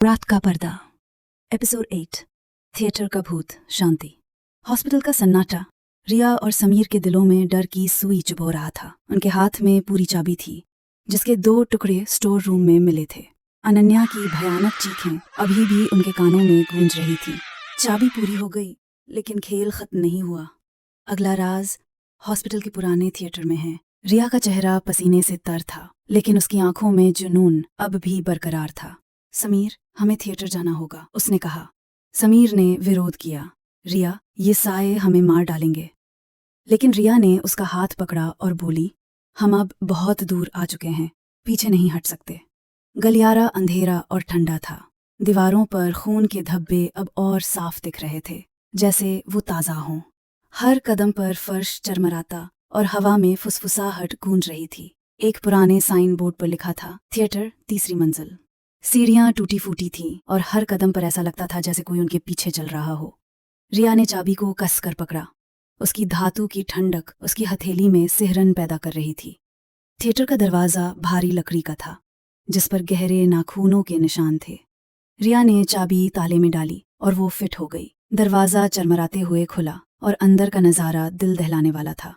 रात का पर्दा एपिसोड 8 थिएटर का भूत शांति। हॉस्पिटल का सन्नाटा रिया और समीर के दिलों में डर की सुई चुभो रहा था। उनके हाथ में पूरी चाबी थी जिसके 2 टुकड़े स्टोर रूम में मिले थे। अनन्या की भयानक चीखें अभी भी उनके कानों में गूंज रही थी। चाबी पूरी हो गई लेकिन खेल खत्म नहीं हुआ। अगला राज हॉस्पिटल के पुराने थिएटर में है। रिया का चेहरा पसीने से तर था लेकिन उसकी आंखों में जुनून अब भी बरकरार था। समीर, हमें थिएटर जाना होगा, उसने कहा। समीर ने विरोध किया। रिया, ये साए हमें मार डालेंगे। लेकिन रिया ने उसका हाथ पकड़ा और बोली, हम अब बहुत दूर आ चुके हैं, पीछे नहीं हट सकते। गलियारा अंधेरा और ठंडा था। दीवारों पर खून के धब्बे अब और साफ दिख रहे थे, जैसे वो ताज़ा हों। हर कदम पर फर्श चरमराता और हवा में फुसफुसाहट गूंज रही थी। एक पुराने साइन बोर्ड पर लिखा था, थिएटर 3री मंजिल। सीढ़ियां टूटी फूटी थीं और हर कदम पर ऐसा लगता था जैसे कोई उनके पीछे चल रहा हो। रिया ने चाबी को कसकर पकड़ा। उसकी धातु की ठंडक उसकी हथेली में सिहरन पैदा कर रही थी। थिएटर का दरवाज़ा भारी लकड़ी का था जिस पर गहरे नाखूनों के निशान थे। रिया ने चाबी ताले में डाली और वो फिट हो गई। दरवाज़ा चरमराते हुए खुला और अंदर का नज़ारा दिल दहलाने वाला था।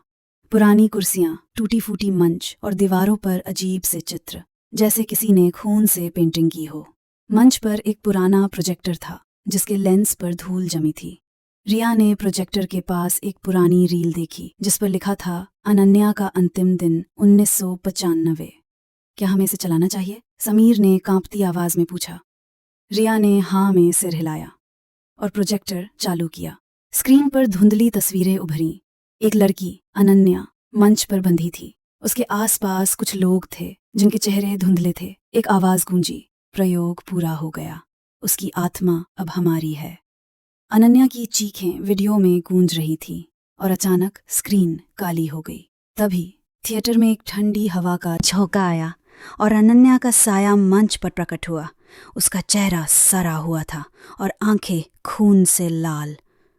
पुरानी कुर्सियां, टूटी फूटी मंच और दीवारों पर अजीब से चित्र, जैसे किसी ने खून से पेंटिंग की हो। मंच पर एक पुराना प्रोजेक्टर था जिसके लेंस पर धूल जमी थी। रिया ने प्रोजेक्टर के पास एक पुरानी रील देखी जिस पर लिखा था, अनन्या का अंतिम दिन 1995। क्या हमें इसे चलाना चाहिए? समीर ने कांपती आवाज में पूछा। रिया ने हाँ में सिर हिलाया और प्रोजेक्टर चालू किया। स्क्रीन पर धुंधली तस्वीरें उभरीं। एक लड़की, अनन्या, मंच पर बंधी थी। उसके आसपास कुछ लोग थे जिनके चेहरे धुंधले थे। एक आवाज गूंजी, प्रयोग पूरा हो गया, उसकी आत्मा अब हमारी है। अनन्या की चीखें वीडियो में गूंज रही थी और अचानक स्क्रीन काली हो गई। तभी थिएटर में एक ठंडी हवा का झोंका आया और अनन्या का साया मंच पर प्रकट हुआ। उसका चेहरा सड़ा हुआ था और आंखें खून से लाल।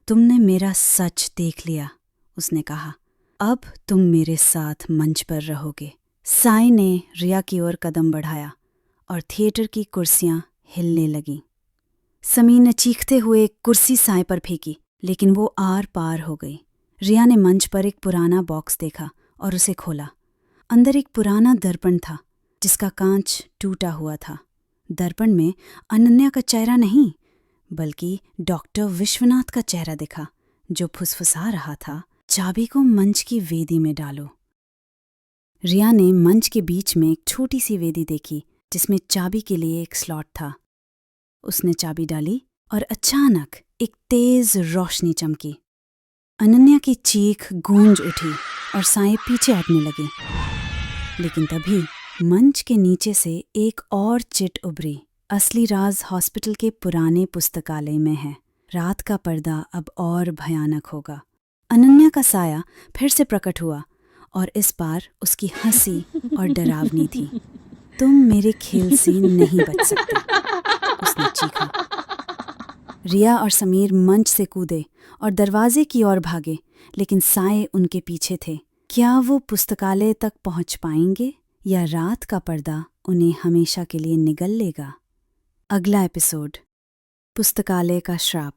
तुमने मेरा सच देख लिया, उसने कहा। अब तुम मेरे साथ मंच पर रहोगे। साई ने रिया की ओर कदम बढ़ाया और थिएटर की कुर्सियां हिलने लगीं। समीर ने चीखते हुए कुर्सी साई पर फेंकी लेकिन वो आर पार हो गई। रिया ने मंच पर एक पुराना बॉक्स देखा और उसे खोला। अंदर एक पुराना दर्पण था जिसका कांच टूटा हुआ था। दर्पण में अनन्या का चेहरा नहीं बल्कि डॉक्टर विश्वनाथ का चेहरा दिखा, जो फुसफुसा रहा था, चाबी को मंच की वेदी में डालो। रिया ने मंच के बीच में एक छोटी सी वेदी देखी जिसमें चाबी के लिए एक स्लॉट था। उसने चाबी डाली और अचानक एक तेज रोशनी चमकी। अनन्या की चीख गूंज उठी और साएं पीछे हटने लगे। लेकिन तभी मंच के नीचे से एक और चिट उभरी। असली राज हॉस्पिटल के पुराने पुस्तकालय में है। रात का पर्दा अब और भयानक होगा। अनन्या का साया फिर से प्रकट हुआ और इस बार उसकी हंसी और डरावनी थी। तुम मेरे खेल से नहीं बच सकते, उसने चीखा। रिया और समीर मंच से कूदे और दरवाजे की ओर भागे, लेकिन साए उनके पीछे थे। क्या वो पुस्तकालय तक पहुंच पाएंगे या रात का पर्दा उन्हें हमेशा के लिए निगल लेगा? अगला एपिसोड, पुस्तकालय का श्राप।